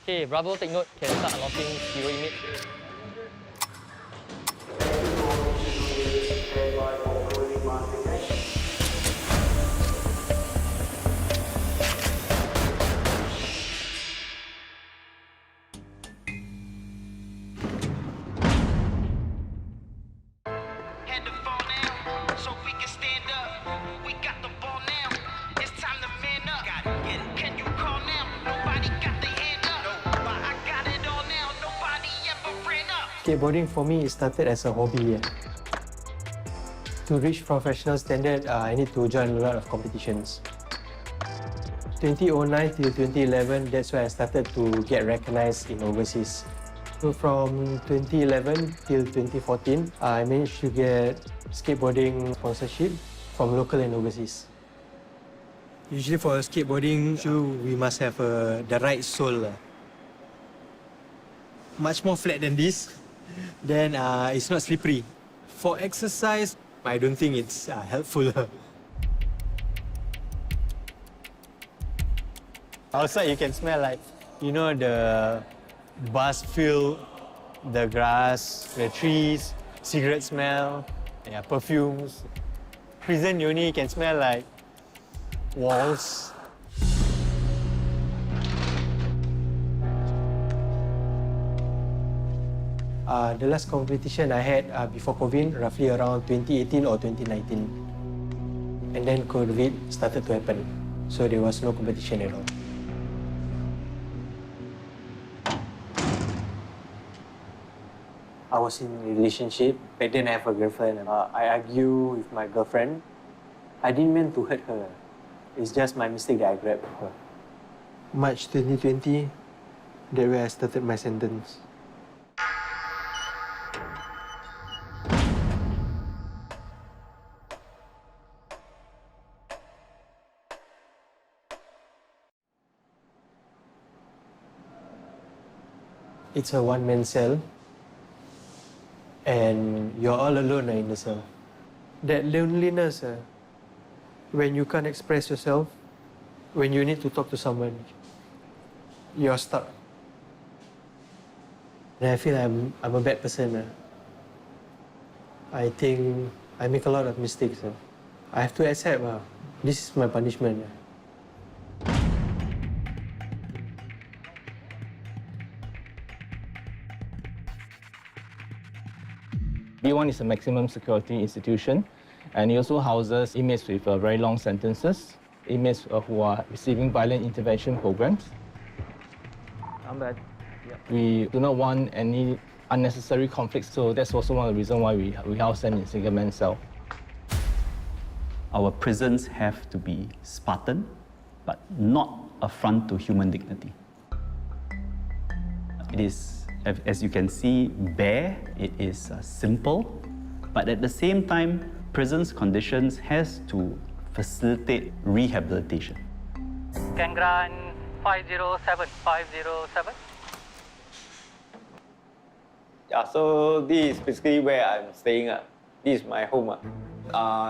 Okay, Bravo, take note. Can start unlocking hero image. Skateboarding for me started as a hobby. To reach professional standard, I need to join a lot of competitions. 2009 till 2011, that's where I started to get recognized in overseas. So from 2011 till 2014, I managed to get skateboarding sponsorship from local and overseas. Usually for a skateboarding shoe, we must have the right sole. Much more flat than this, then it's not slippery. For exercise, I don't think it's helpful. Outside you can smell like, the bus field, the grass, the trees, cigarette smell, perfumes. Prison you only can smell like walls. The last competition I had before COVID, roughly around 2018 or 2019. And then COVID started to happen, so there was no competition at all. I was in a relationship, I didn't have a girlfriend. I argued with my girlfriend. I didn't mean to hurt her. It's just my mistake that I grabbed her. March 2020, that's where I started my sentence. It's a one-man cell, and you're all alone in the cell. That loneliness, when you can't express yourself, when you need to talk to someone, you're stuck. And I feel I'm a bad person. I think I make a lot of mistakes. I have to accept this is my punishment. B1 is a maximum security institution, and it also houses inmates with very long sentences, inmates who are receiving violent intervention programs. I'm bad. Yep. We do not want any unnecessary conflicts, so that's also one of the reasons why we house them in single-man cell. Our prisons have to be Spartan, but not affront to human dignity. It is, as you can see, bare, it is simple, but at the same time, prison's conditions has to facilitate rehabilitation. Can grant 507. Yeah, so this is basically where I'm staying. This is my home.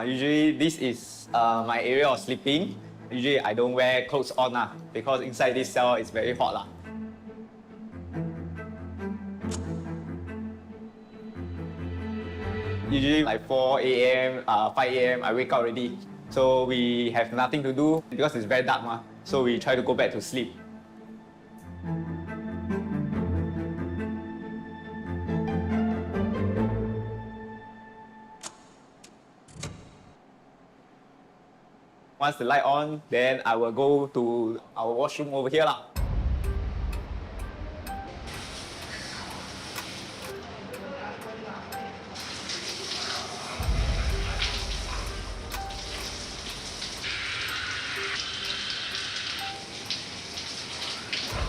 Usually this is my area of sleeping. Usually I don't wear clothes on because inside this cell it's very hot. Usually like 4 a.m., 5 a.m. I wake up already. So we have nothing to do because it's very dark. So we try to go back to sleep. Once the light on, then I will go to our washroom over here.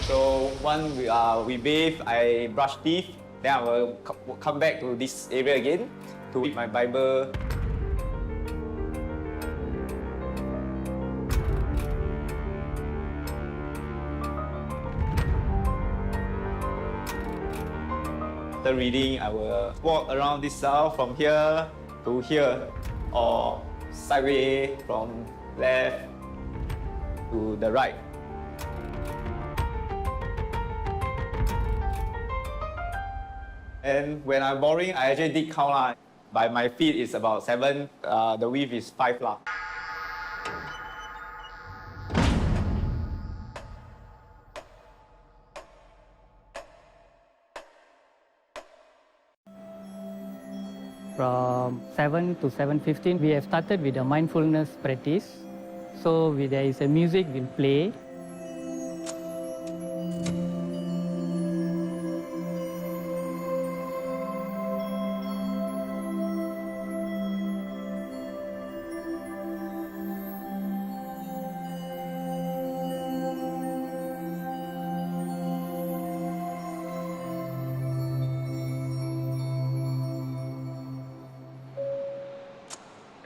So once we bathe, I brush teeth, then I will come back to this area again to read my Bible. After reading, I will walk around this cell from here to here, or sideways from left to the right. And when I'm boring, I actually did count lah. By my feet, it's about 7. The width is 5 lah. From 7 to 7:15, we have started with a mindfulness practice. So there is a music will play.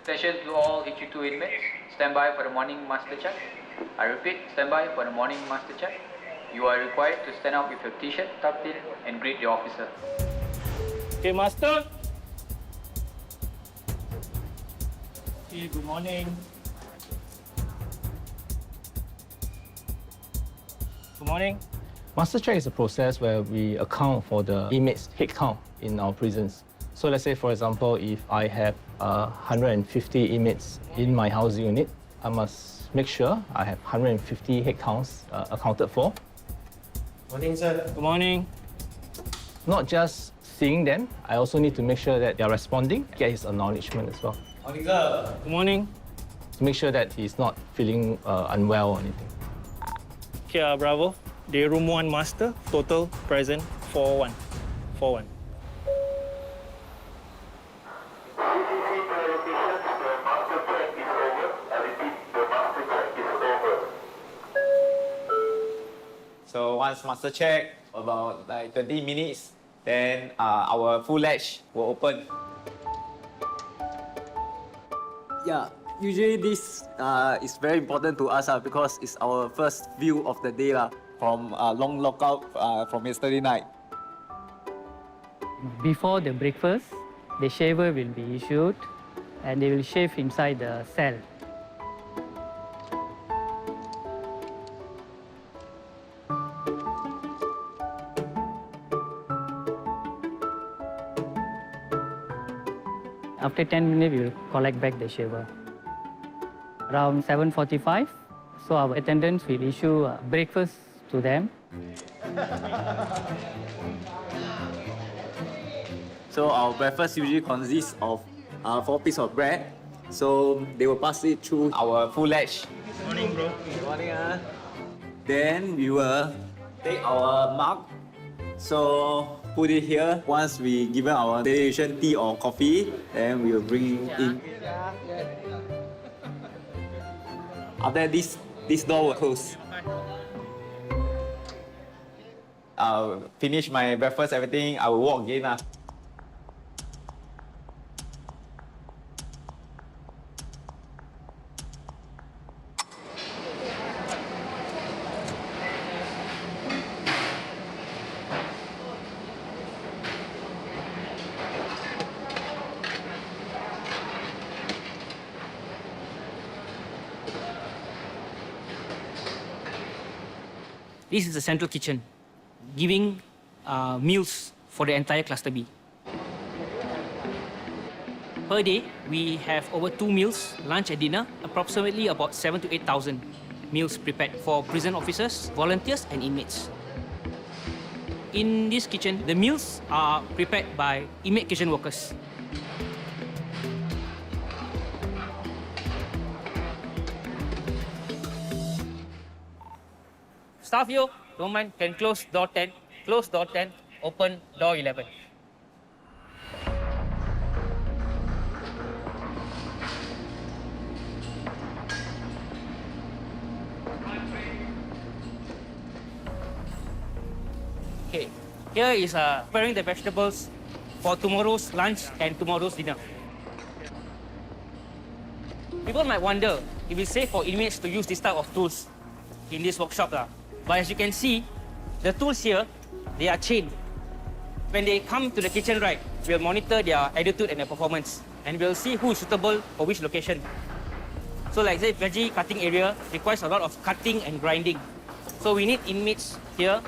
Attention to all HU2 inmates. Stand by for the morning master check. I repeat, stand by for the morning master check. You are required to stand up with your t-shirt tucked in and greet the officer. Okay, master. Okay, good morning. Good morning. Master check is a process where we account for the inmates' head count in our prisons. So let's say, for example, if I have 150 inmates in my housing unit, I must make sure I have 150 head counts accounted for. Morning, sir. Good morning. Not just seeing them, I also need to make sure that they are responding, get his acknowledgement as well. Morning, sir. Good morning. To make sure that he's not feeling unwell or anything. Okay, Bravo. Day room 1 master, total present 4-1. 4-1. So once master check, about like 20 minutes, then our full latch will open. Yeah, usually this is very important to us because it's our first view of the day From long lockout from yesterday night. Before the breakfast, the shaver will be issued and they will shave inside the cell. After 10 minutes, we will collect back the shaver. Around 7:45, so our attendants will issue breakfast to them. So our breakfast usually consists of 4 pieces of bread. So they will pass it through Our full latch. Morning, bro. Good morning. Then we will take our mug. So put it here. Once we given our destination tea or coffee, then we will bring in. After this door will close. I'll finish my breakfast, everything. I will walk again. This is the central kitchen, giving meals for the entire cluster B. Per day, we have over 2 meals, lunch and dinner, approximately about 7,000 to 8,000 meals prepared for prison officers, volunteers and inmates. In this kitchen, the meals are prepared by inmate kitchen workers. Staff you, don't mind, can close door 10, close door 10, open door 11. Okay, here is preparing the vegetables for tomorrow's lunch and tomorrow's dinner. People might wonder if it's safe for inmates to use this type of tools in this workshop. But as you can see, the tools here, they are chained. When they come to the kitchen, right, we'll monitor their attitude and their performance, and we'll see who is suitable for which location. So like say, veggie cutting area requires a lot of cutting and grinding. So we need inmates here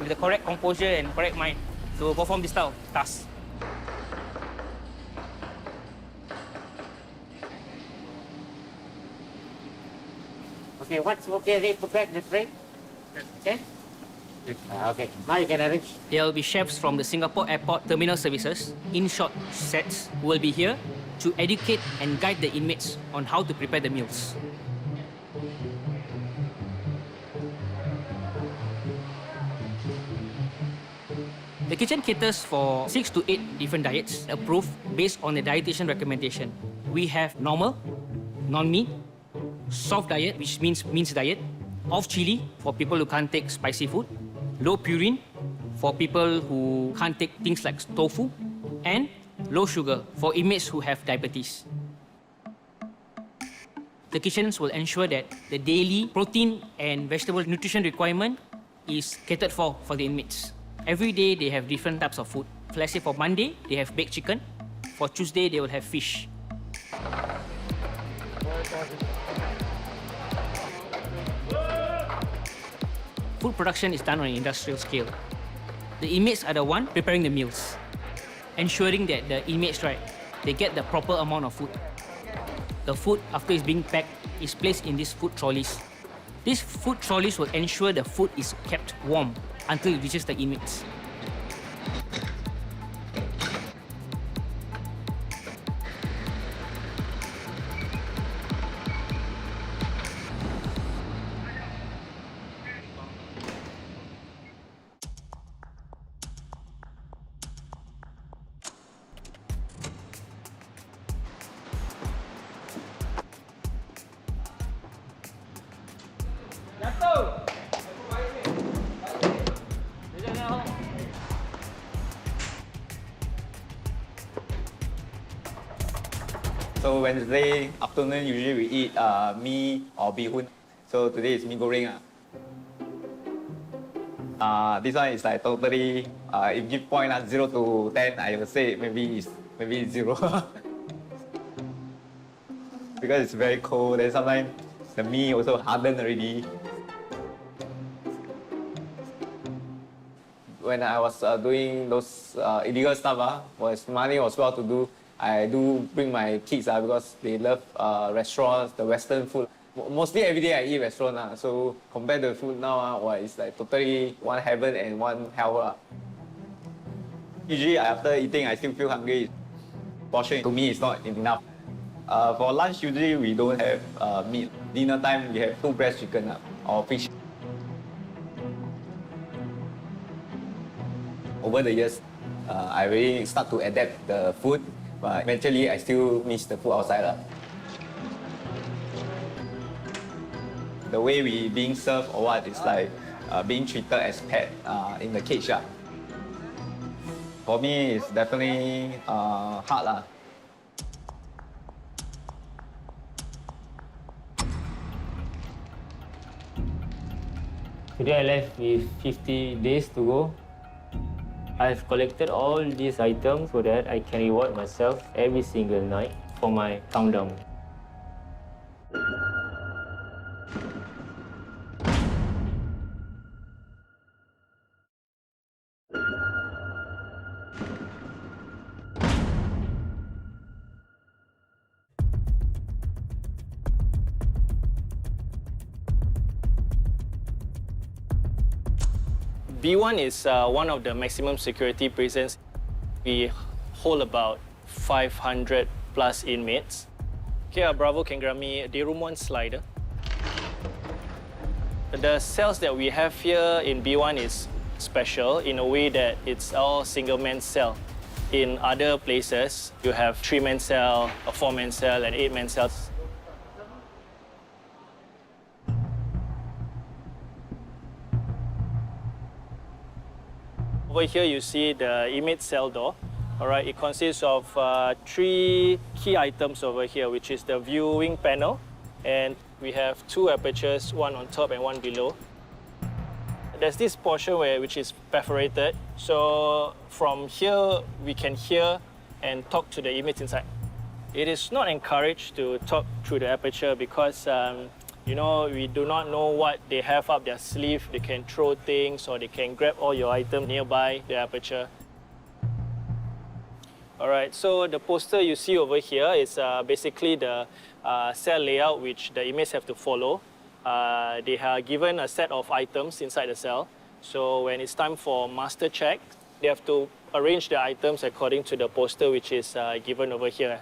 with the correct composure and correct mind to perform this type of task. Okay, once okay, ready to pack the tray. Okay? Okay, now you can arrange. There will be chefs from the Singapore Airport Terminal Services, in short sets, who will be here to educate and guide the inmates on how to prepare the meals. The kitchen caters for 6 to 8 different diets approved based on the dietitian recommendation. We have normal, non-meat, soft diet, which means minced diet, off chili for people who can't take spicy food, low purine for people who can't take things like tofu, and low sugar for inmates who have diabetes. The kitchens will ensure that the daily protein and vegetable nutrition requirement is catered for the inmates. Every day they have different types of food. Let's say for Monday, they have baked chicken. For Tuesday, they will have fish. Food production is done on an industrial scale. The inmates are the one preparing the meals, ensuring that the inmates, right, they get the proper amount of food. The food, after it's being packed, is placed in these food trolleys. These food trolleys will ensure the food is kept warm until it reaches the inmates. So Wednesday afternoon, usually we eat mee or bihun. So today is mee goreng. This one is like totally, if give point 0 to 10, I would say maybe 0. Because it's very cold, and sometimes the mee also hardened already. When I was doing those illegal stuff, was money was well to do, I do bring my kids because they love restaurants, the Western food. Mostly every day I eat restaurant, so compared to the food now, it's like totally one heaven and one hell. Usually after eating, I still feel hungry. Portion to me is not enough. For lunch, usually we don't have meat. Dinner time, we have 2 breast chicken or fish. Over the years, I really start to adapt the food, but eventually I still miss the food outside. The way we being served or what is like being treated as pet in the cage. For me, it's definitely hard. Today I left with 50 days to go. I've collected all these items so that I can reward myself every single night for my countdown. B1 is one of the maximum security prisons. We hold about 500 plus inmates. Okay, Bravo can grant me the room 1 slider. The cells that we have here in B1 is special in a way that it's all single-man cell. In other places, you have 3-man cell, a 4-man cell, and 8-man cells. Over here, you see the inmate cell door. All right, it consists of 3 key items over here, which is the viewing panel, and we have 2 apertures, one on top and one below. There's this portion which is perforated, so from here we can hear and talk to the inmates inside. It is not encouraged to talk through the aperture because you know, we do not know what they have up their sleeve. They can throw things or they can grab all your items nearby the aperture. All right, so the poster you see over here is basically the cell layout which the inmates have to follow. They are given a set of items inside the cell. So when it's time for master check, they have to arrange the items according to the poster which is given over here.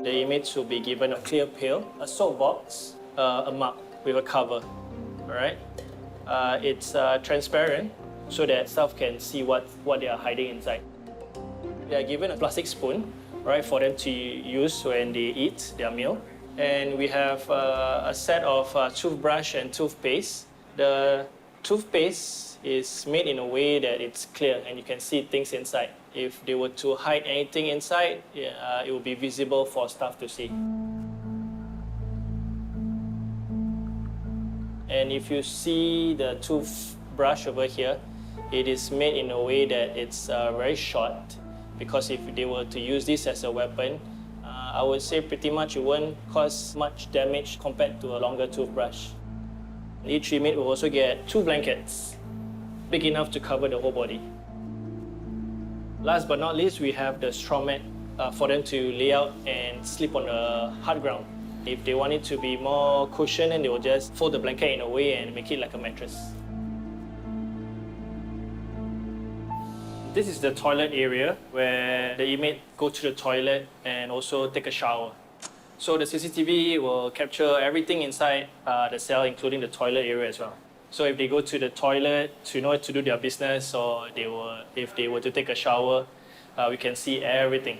The inmates will be given a clear pail, a soap box, a mug with a cover. All right, it's transparent so that staff can see what they are hiding inside. They are given a plastic spoon, right, for them to use when they eat their meal. And we have a set of toothbrush and toothpaste. The toothpaste is made in a way that it's clear and you can see things inside. If they were to hide anything inside, it will be visible for staff to see. And if you see the toothbrush over here, it is made in a way that it's very short, because if they were to use this as a weapon, I would say pretty much it won't cause much damage compared to a longer toothbrush. Each inmate will also get 2 blankets, big enough to cover the whole body. Last but not least, we have the straw mat for them to lay out and sleep on the hard ground. If they want it to be more cushioned, then they will just fold the blanket in a way and make it like a mattress. This is the toilet area where the inmate go to the toilet and also take a shower. So the CCTV will capture everything inside the cell, including the toilet area as well. So if they go to the toilet to do their business, or if they were to take a shower, we can see everything.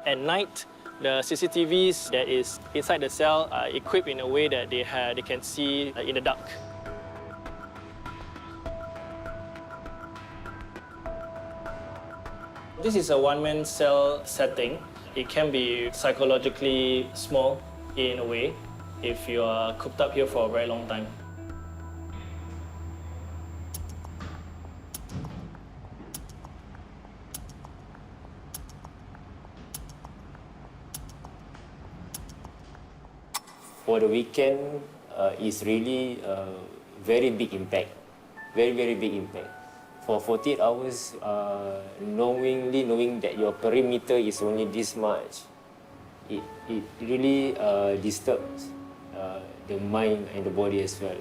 At night, the CCTVs that is inside the cell are equipped in a way that they can see in the dark. This is a one-man cell setting. It can be psychologically small in a way if you are cooped up here for a very long time. For the weekend, it's really very big impact, very big impact. For 48 hours, knowing that your perimeter is only this much, it really disturbs the mind and the body as well.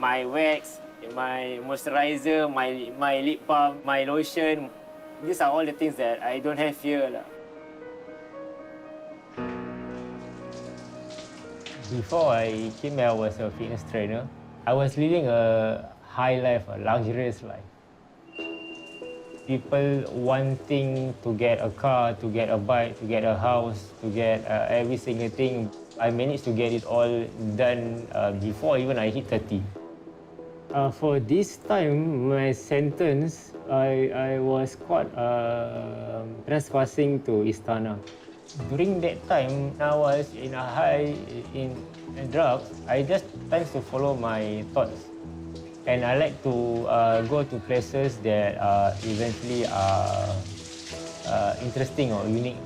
My wax, my moisturizer, my lip balm, my lotion, these are all the things that I don't have here. Before I came here, I was a fitness trainer. I was living a high life, a luxurious life. People wanting to get a car, to get a bike, to get a house, to get every single thing. I managed to get it all done before even I hit 30. For this time, my sentence, I was caught trespassing to Istana. During that time, I was in a high in drugs. I just tend to follow my thoughts, and I like to go to places that eventually are interesting or unique.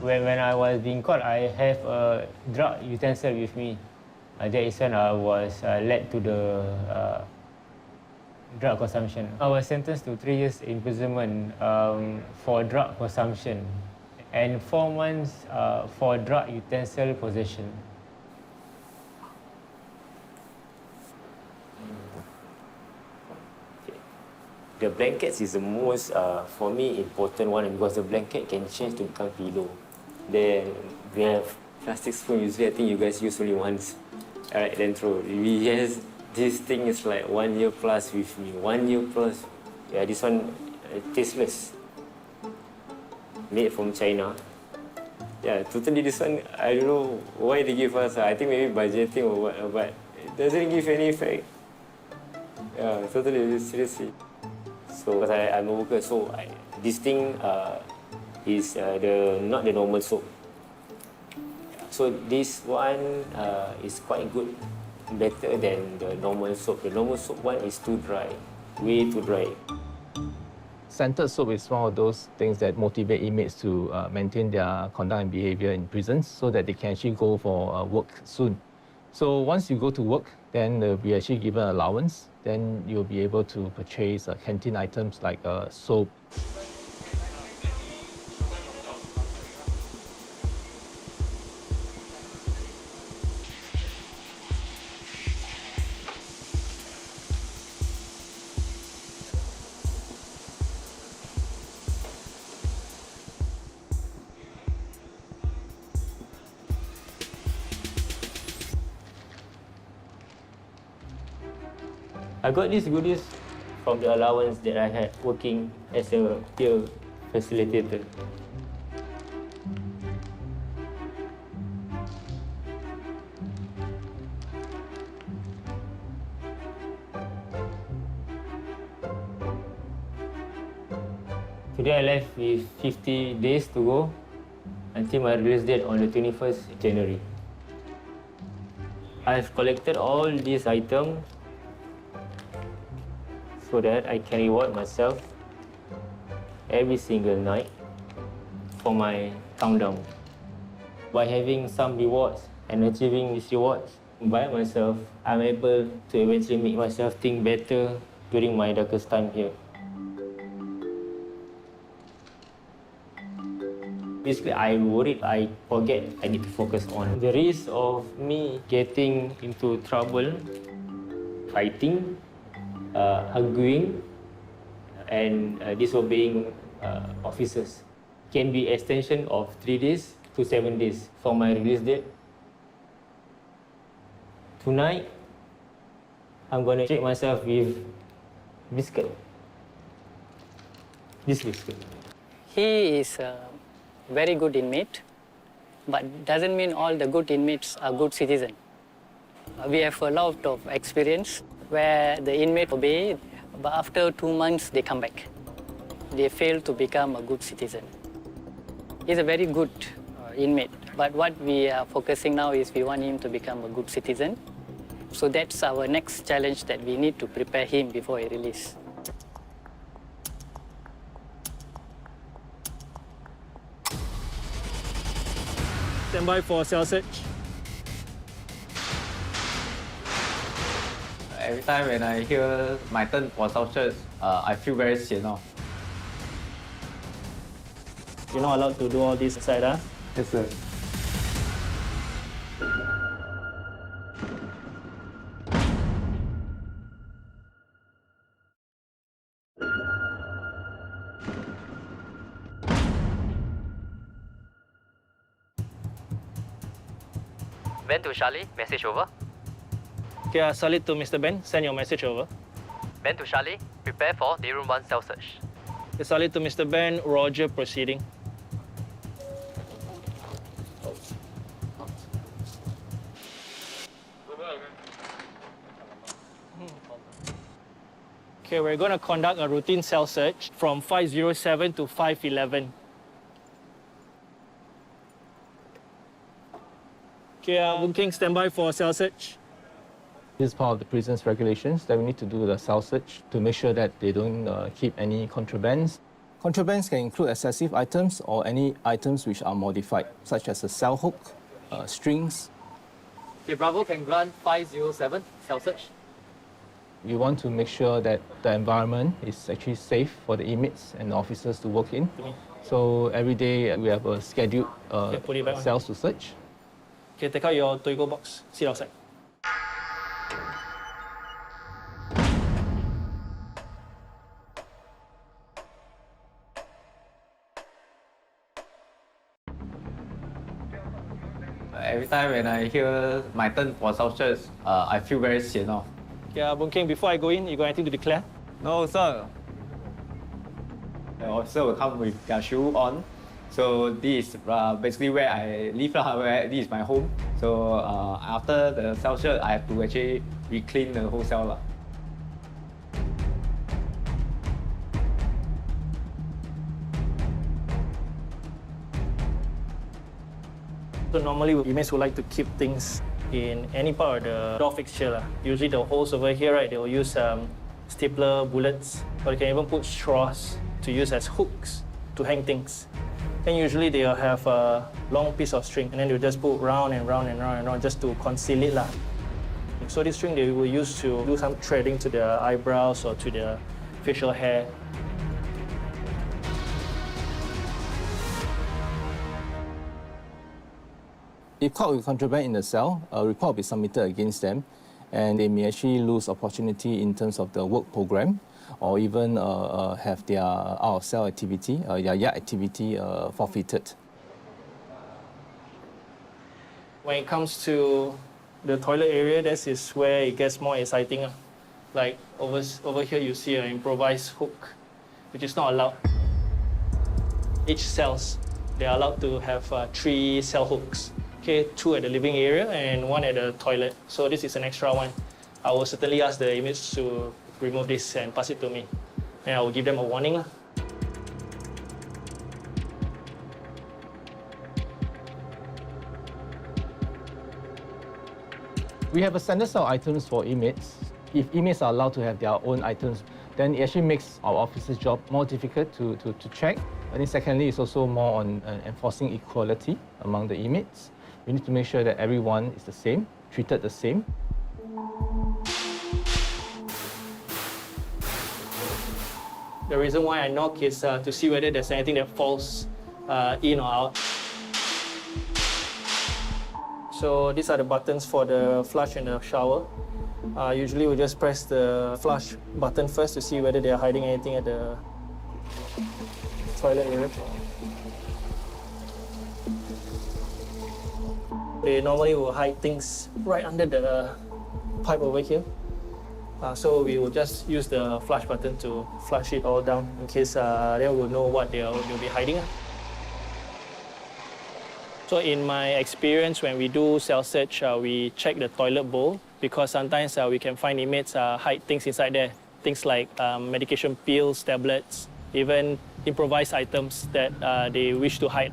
When I was being caught, I have a drug utensil with me. That is when I was led to the drug consumption. I was sentenced to 3 years imprisonment for drug consumption and 4 months for drug utensil possession. The blankets is the most, for me, important one because the blanket can change to become pillow. Then we have plastic spoon. Usually, I think you guys use only once. Alright, then throw. This thing is like 1 year plus with me. 1 year plus. Yeah, this one tasteless. Made from China. Yeah, totally this one, I don't know why they give us. I think maybe budgeting or what, but it doesn't give any effect. Yeah, totally, seriously. So, because I'm a worker, so this thing is not the normal soap. So this one is quite good, better than the normal soap. The normal soap one is too dry, way too dry. Scented soap is one of those things that motivate inmates to maintain their conduct and behavior in prisons so that they can actually go for work soon. So once you go to work, then they'll be actually given allowance. Then you'll be able to purchase canteen items like soap. I got these goodies from the allowance that I had working as a peer facilitator. Today I left with 50 days to go until my release date on the 21st January. I've collected all these items so that I can reward myself every single night for my countdown. By having some rewards and achieving these rewards by myself, I'm able to eventually make myself think better during my darkest time here. Basically, I worried I forget I need to focus on the risk of me getting into trouble, fighting, arguing, and disobeying officers. Can be extension of 3 days to 7 days for my release date. Tonight, I'm gonna treat myself with biscuit. This biscuit. He is a very good inmate, but doesn't mean all the good inmates are good citizens. We have a lot of experience where the inmate obey, but after 2 months they come back. They fail to become a good citizen. He's a very good inmate, but what we are focusing now is we want him to become a good citizen. So that's our next challenge that we need to prepare him before he release. Stand by for cell search. Every time when I hear my turn for South Church, I feel very sian off. You're not allowed to do all this inside, huh? Yes, sir. Ben to Charlie, message over. Okay, Salid to Mr. Ben, send your message over. Ben to Charlie, prepare for day room 1 cell search. Okay, Salid to Mr. Ben, Roger proceeding. Okay, we're going to conduct a routine cell search from 507 to 511. Okay, Boon King, stand by for cell search. This is part of the prison's regulations that we need to do the cell search to make sure that they don't keep any contrabands. Contrabands can include excessive items or any items which are modified, such as a cell hook, strings. Okay, Bravo can grant 507 cell search. We want to make sure that the environment is actually safe for the inmates and the officers to work in. So every day we have a scheduled put it back on. cells to search. Okay, take out your Toigo box. Sit outside. Every time when I hear my turn for South Church, I feel very sian off. Yeah, Boon King, before I go in, you got anything to declare? No, sir. The officer will come with their shoe on. So this is basically where I live, where this is my home. So after the cell search, I have to actually re-clean the whole cell. So normally inmates would like to keep things in any part of the door fixture. Usually the holes over here, right, they will use stapler bullets, or you can even put straws to use as hooks to hang things. And usually they'll have a long piece of string, and then they'll just put round and round and round and round just to conceal it. So this string they will use to do some threading to the eyebrows or to the facial hair. If caught with contraband in the cell, a report will be submitted against them, and they may actually lose opportunity in terms of the work program, or even have their out-of-cell activity, their yard activity forfeited. When it comes to the toilet area, this is where it gets more exciting. Like over here, you see an improvised hook, which is not allowed. Each cells, they are allowed to have 3 cell hooks. Okay, 2 at the living area and 1 at the toilet. So this is an extra one. I will certainly ask the inmates to remove this and pass it to me. And I will give them a warning. We have a standard set of items for inmates. If inmates are allowed to have their own items, then it actually makes our officers' job more difficult to check. I think secondly, it's also more on enforcing equality among the inmates. We need to make sure that everyone is the same, treated the same. The reason why I knock is to see whether there's anything that falls in or out. So these are the buttons for the flush and the shower. Usually we just press the flush button first to see whether they are hiding anything at the toilet area. They normally will hide things right under the pipe over here. So we will just use the flush button to flush it all down in case they will know what they'll be hiding. So in my experience, when we do cell search, we check the toilet bowl because sometimes we can find inmates hide things inside there. Things like medication pills, tablets, even improvised items that they wish to hide.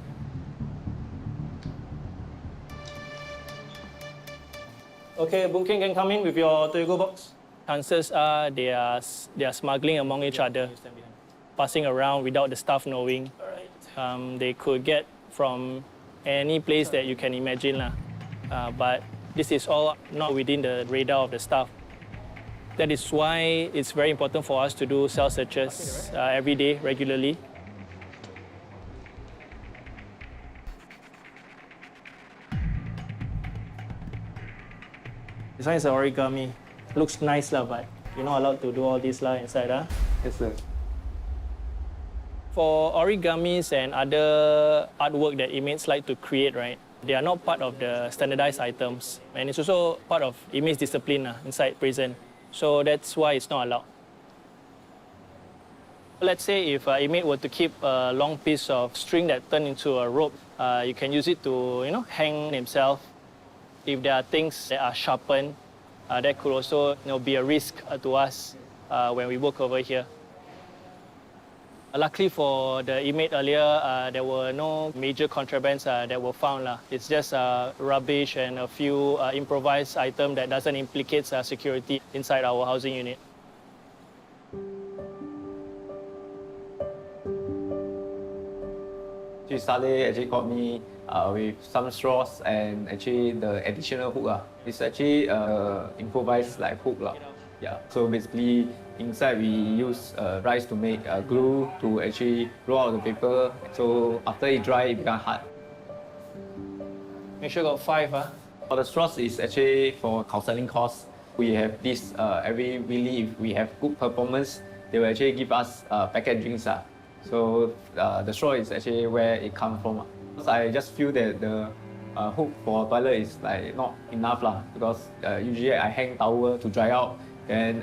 Okay, Boon King can come in with your Toygo box. Chances are they are smuggling among each other, passing around without the staff knowing. They could get from any place that you can imagine. But this is all not within the radar of the staff. That is why it's very important for us to do cell searches every day, regularly. This one is an origami. Looks nice, but you're not allowed to do all this inside. Yes, sir. For origamis and other artwork that inmates like to create, right, they are not part of the standardized items. And it's also part of inmates' discipline inside prison. So that's why it's not allowed. Let's say if an inmate were to keep a long piece of string that turned into a rope, you can use it to, hang himself. If there are things that are sharpened, that could also be a risk to us when we work over here. Luckily for the inmate earlier, there were no major contrabands that were found. It's just rubbish and a few improvised items that doesn't implicate security inside our housing unit. Saleh actually caught me with some straws and actually the additional hook. It's actually improvised hook. Yeah. So basically inside we use rice to make glue to actually roll out the paper. So after it dry, it becomes hard. Make sure got 5. For the straws is actually for counseling course. We have this every weekly. If we have good performance, they will actually give us packet drinks. So the straw is actually where it comes from. I just feel that the hook for toilet is not enough because usually I hang towel to dry out. And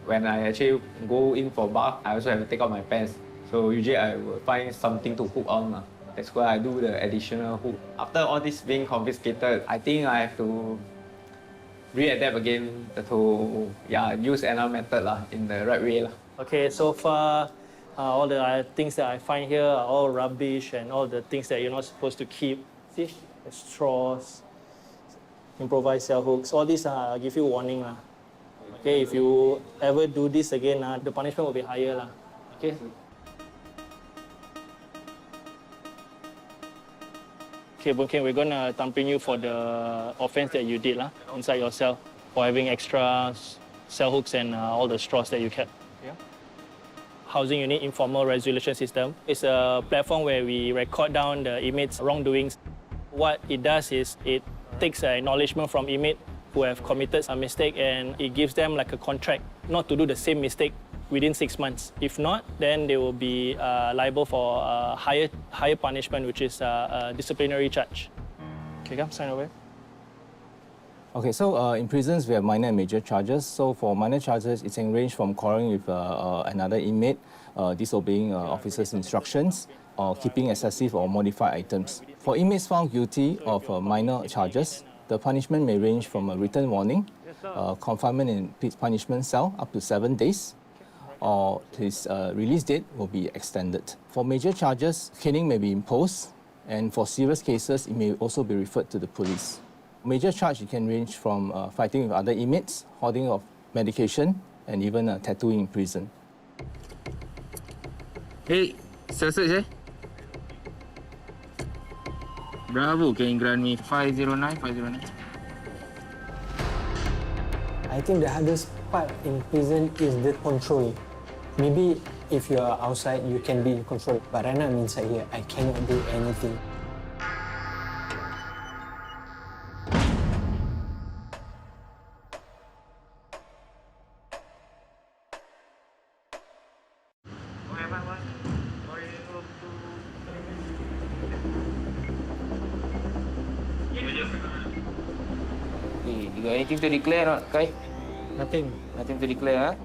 when I actually go in for bath, I also have to take out my pants. So usually I will find something to hook on. That's why I do the additional hook. After all this being confiscated, I think I have to readapt again to use another method in the right way. Okay, so far all the things that I find here are all rubbish and all the things that you're not supposed to keep. See, straws, improvised cell hooks. All these give you warning lah. Okay, if you ever do this again, the punishment will be higher lah. Okay. Okay, Boon Keng, we're gonna thumbprint you for the offense that you did lah inside your cell for having extra cell hooks and all the straws that you kept. Yeah. Housing Unit Informal Resolution System is a platform where we record down the inmates' wrongdoings. What it does is it takes an acknowledgement from inmate who have committed some mistake and it gives them like a contract not to do the same mistake within 6 months. If not, then they will be liable for higher punishment, which is a disciplinary charge. Okay, come sign over. Okay, so in prisons we have minor and major charges. So for minor charges, it can range from quarreling with another inmate, disobeying officers' instructions, or keeping excessive or modified items. For inmates found guilty of minor charges, the punishment may range from a written warning, confinement in punishment cell up to 7 days, or his release date will be extended. For major charges, caning may be imposed, and for serious cases, it may also be referred to the police. Major charge, it can range from fighting with other inmates, hoarding of medication, and even tattooing in prison. Hey, search eh? Bravo, can you grant me 509, 509? I think the hardest part in prison is the control. Maybe if you are outside, you can be in control. But right now I'm inside here, I cannot do anything. Hey, you got anything to declare or not, Kai? Nothing. Nothing to declare, huh?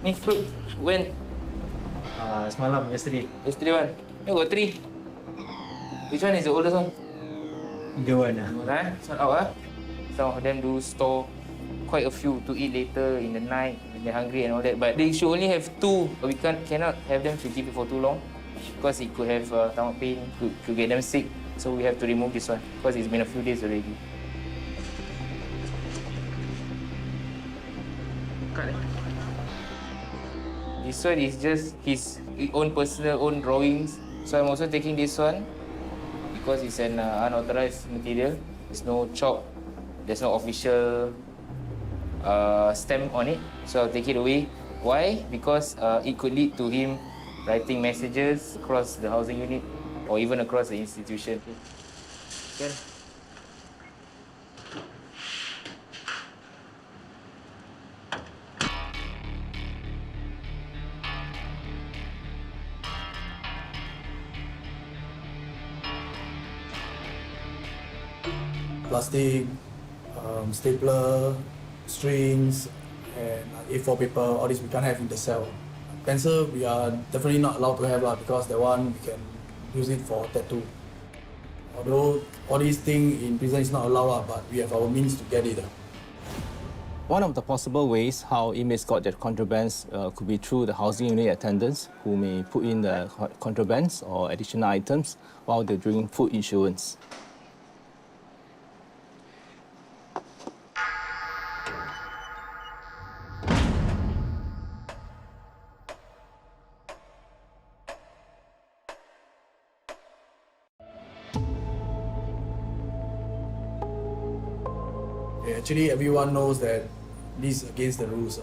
Ni fruit, when? Semalam, yesterday. Yesterday one. You got 3. Which one is the oldest one? The one. Sort out, huh? Some of them do store quite a few to eat later in the night when they're hungry and all that. But they should only have 2. We cannot have them to keep it for too long because it could have stomach pain, could get them sick. So we have to remove this one because it's been a few days already. This one is just his own personal own drawings. So I'm also taking this one because it's an unauthorized material. There's no chalk, there's no official stamp on it. So I'll take it away. Why? Because it could lead to him writing messages across the housing unit or even across the institution. Okay. Plastic, stapler, strings, and A4 paper, all this we can't have in the cell. Pencil, we are definitely not allowed to have because that one we can use it for tattoo. Although all these things in prison is not allowed, but we have our means to get it. One of the possible ways how inmates got their contrabands could be through the housing unit attendants who may put in the contrabands or additional items while they're doing food insurance. Actually, everyone knows that this is against the rules.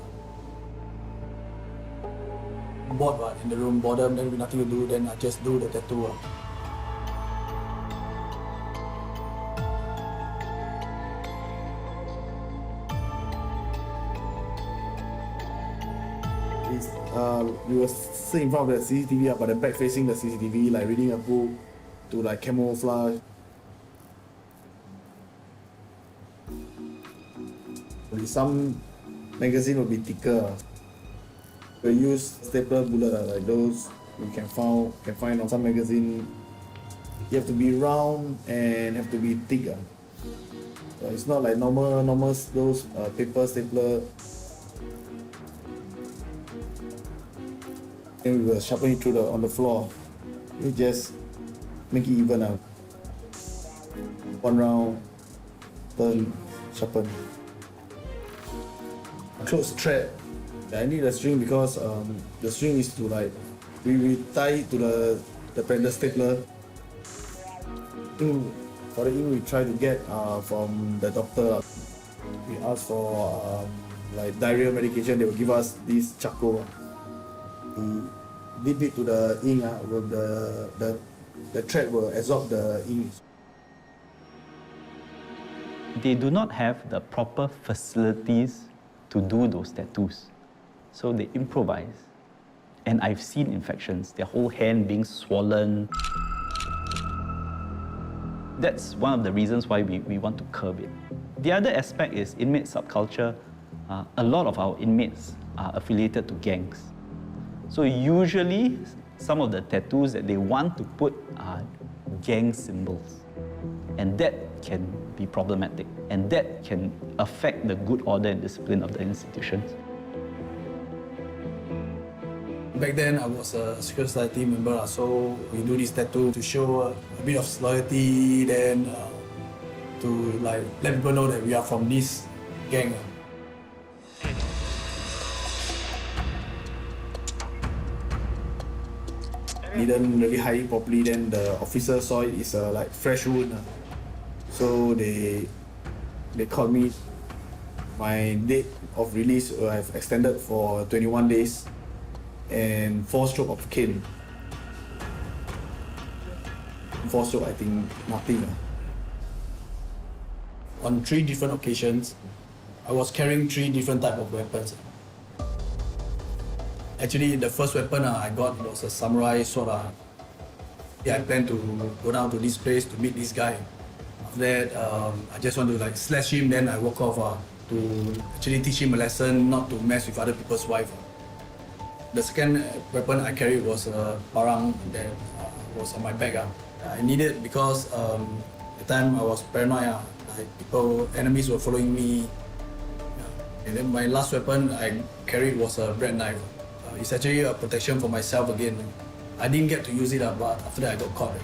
Bored in the room, boredom, then with nothing to do, then I just do the tattoo. We were sitting in front of the CCTV, but the back facing the CCTV, like reading a book to like camouflage. Some magazine will be thicker. We use stapler bullet like those you can find on some magazine. You have to be round and have to be thick. So it's not like normal those paper stapler. Then we will sharpen it on the floor. We just make it even up. One round, turn, sharpen. Close thread. I need a string because the string is to we tie it to the panda stapler. For the ink we try to get from the doctor. We ask for diarrhea medication, they will give us this charcoal. We dip it to the ink, the thread will absorb the ink. They do not have the proper facilities to do those tattoos. So they improvise. And I've seen infections, their whole hand being swollen. That's one of the reasons why we want to curb it. The other aspect is inmate subculture. A lot of our inmates are affiliated to gangs. So usually, some of the tattoos that they want to put are gang symbols. And that can be problematic. And that can affect the good order and discipline of the institutions. Back then, I was a secret society member, so we do this tattoo to show a bit of loyalty, then to let people know that we are from this gang. Didn't really hide it properly, then the officer saw it is a fresh wound. So they called me. My date of release will have extended for 21 days and 4 strokes of cane. 4 strokes, I think nothing. On 3 different occasions, I was carrying 3 different types of weapons. Actually, the first weapon I got was a samurai sword. I planned to go down to this place to meet this guy. After that, I just want to slash him, then I walk off to actually teach him a lesson not to mess with other people's wife. The second weapon I carried was a parang that was on my back. I needed it because at the time I was paranoid. Enemies were following me. And then my last weapon I carried was a bread knife. It's actually a protection for myself again. I didn't get to use it, but after that I got caught.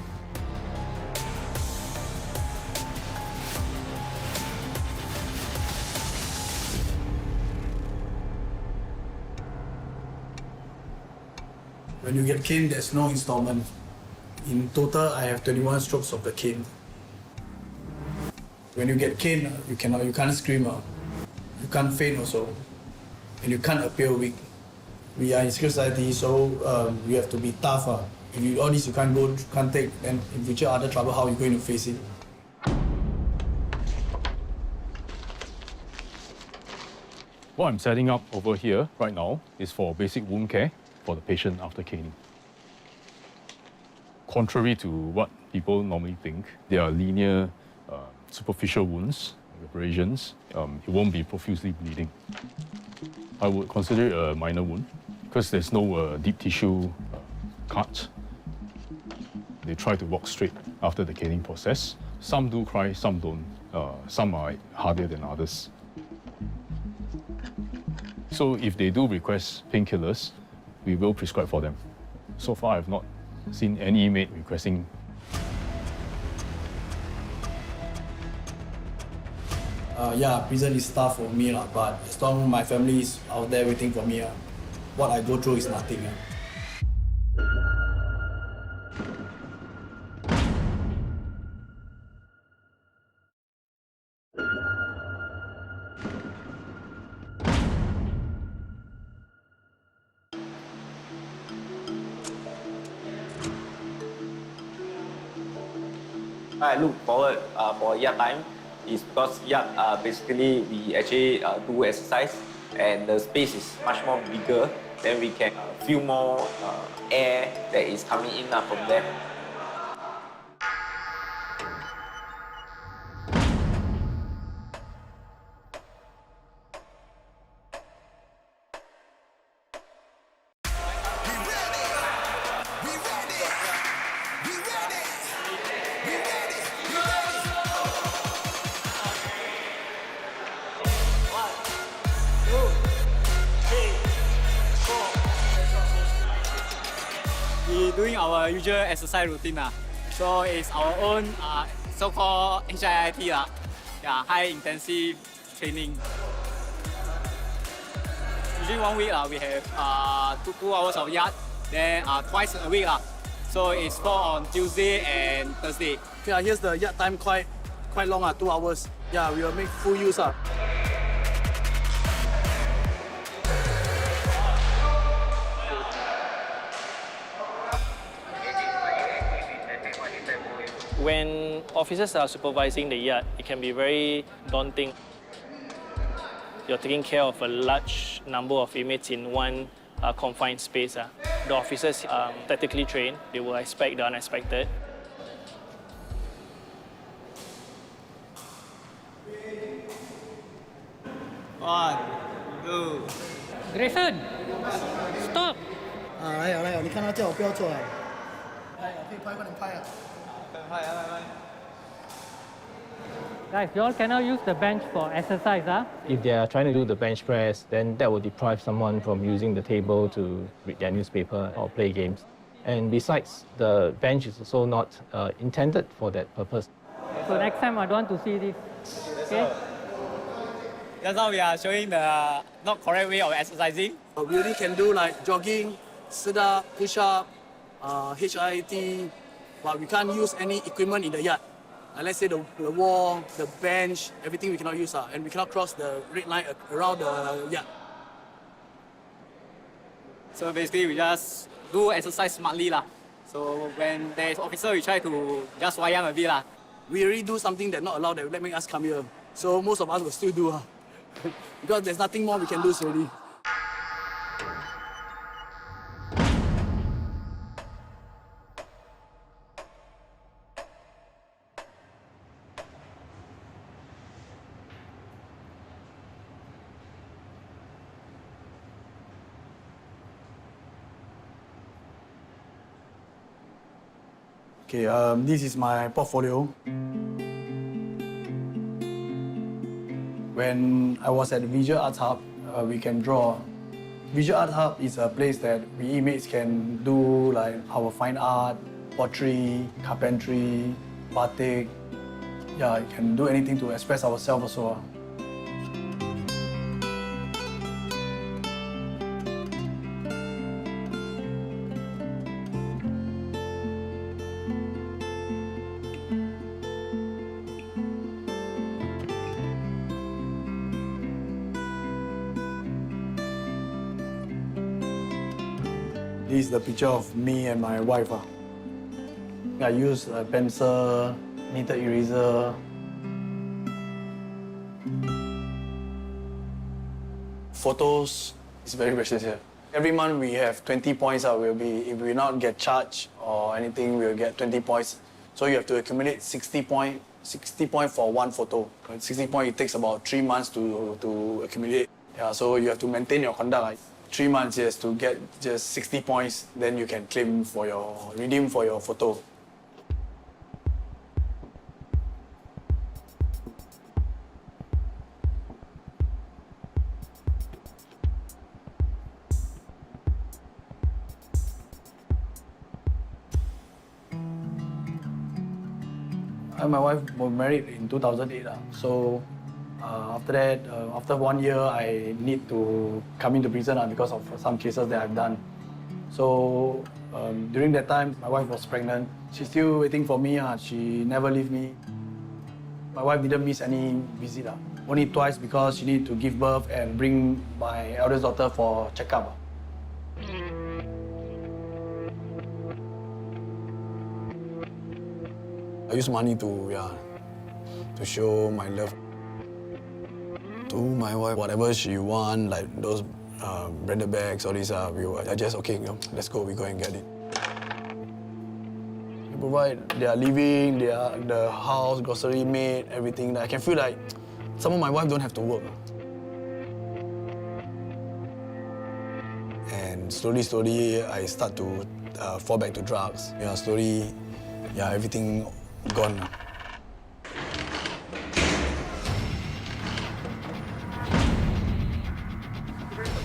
When you get caned, there's no installment. In total, I have 21 strokes of the cane. When you get caned, you can't scream, you can't faint also, and you can't appear weak. We are in secret society, so we have to be tough. If you all this you can't take, then in future other trouble, how are you going to face it? What I'm setting up over here right now is for basic wound care for the patient after caning. Contrary to what people normally think, they are linear, superficial wounds, abrasions. It won't be profusely bleeding. I would consider it a minor wound because there's no deep tissue cut. They try to walk straight after the caning process. Some do cry, some don't. Some are harder than others. So if they do request painkillers, we will prescribe for them. So far, I've not seen any inmate requesting. Prison is tough for me, but as long as my family is out there waiting for me, what I go through is nothing. I look forward for yard time is because yard basically we actually do exercise and the space is much more bigger. Then we can feel more air that is coming in from there. we doing our usual exercise routine. So it's our own so-called HIIT. Yeah, high intensive training. Usually 1 week we have 2 hours of yard, then twice a week. So it's on Tuesday and Thursday. Yeah, here's the yard time quite long, 2 hours. Yeah, we will make full use. When officers are supervising the yard, it can be very daunting. You're taking care of a large number of inmates in one confined space. The officers are tactically trained. They will expect the unexpected. One, two. Grayson, stop. 来，你看他叫我不要做啊。可以拍，快点拍啊。 Guys, you all cannot use the bench for exercise, If they are trying to do the bench press, then that will deprive someone from using the table to read their newspaper or play games. And besides, the bench is also not intended for that purpose. So next time I don't want to see this. Okay? Just now we are showing the not correct way of exercising. We only can do like jogging, sit-up, push-up, HIIT, but we can't use any equipment in the yard. Let's say the wall, the bench, everything we cannot use, and we cannot cross the red line around the yard. So basically we just do exercise smartly. So when there's officer, we try to just wayang a bit. We already do something that's not allowed that will make us come here. So most of us will still do. Because there's nothing more we can do already. Okay, this is my portfolio. When I was at Visual Arts Hub, we can draw. Visual Arts Hub is a place that we inmates can do like our fine art, pottery, carpentry, batik. Yeah, you can do anything to express ourselves also. This is the picture of me and my wife. I use a pencil, knitted eraser. Photos is very precious here. Every month we have 20 points. If we not get charged or anything, we'll get 20 points. So you have to accumulate 60 points for one photo. 60 points, it takes about 3 months to accumulate. Yeah, so you have to maintain your conduct. 3 months, yes, to get just 60 points, then you can redeem for your photo. My wife was married in 2008. So after that, after 1 year, I need to come into prison because of some cases that I've done. So during that time, my wife was pregnant. She's still waiting for me. She never leave me. My wife didn't miss any visit. Only twice because she needed to give birth and bring my eldest daughter for checkup. I use money to show my love to my wife. Whatever she want, like those branded bags, all these, I just okay, let's go. We go and get it. They provide their living, the house, grocery maid, everything. I can feel like some of my wife don't have to work. And slowly, I start to fall back to drugs. Slowly, everything gone.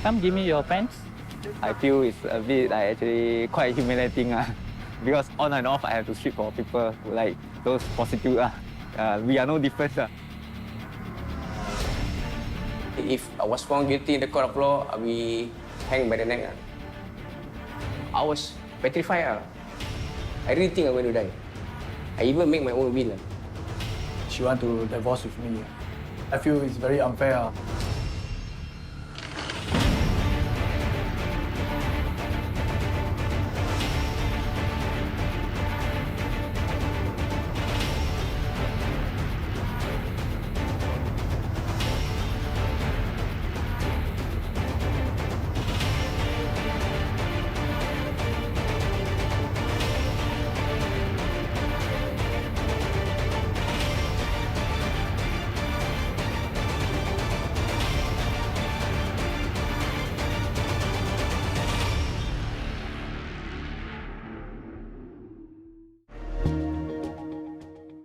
Come give me your pens. I feel it's a bit like actually quite humiliating because on and off I have to sweep for people like those prostitutes. We are no different. If I was found guilty in the court of law, I'll be hanged by the neck. I was petrified. I really think I'm going to die. I even make my own will. She want to divorce with me. I feel it's very unfair.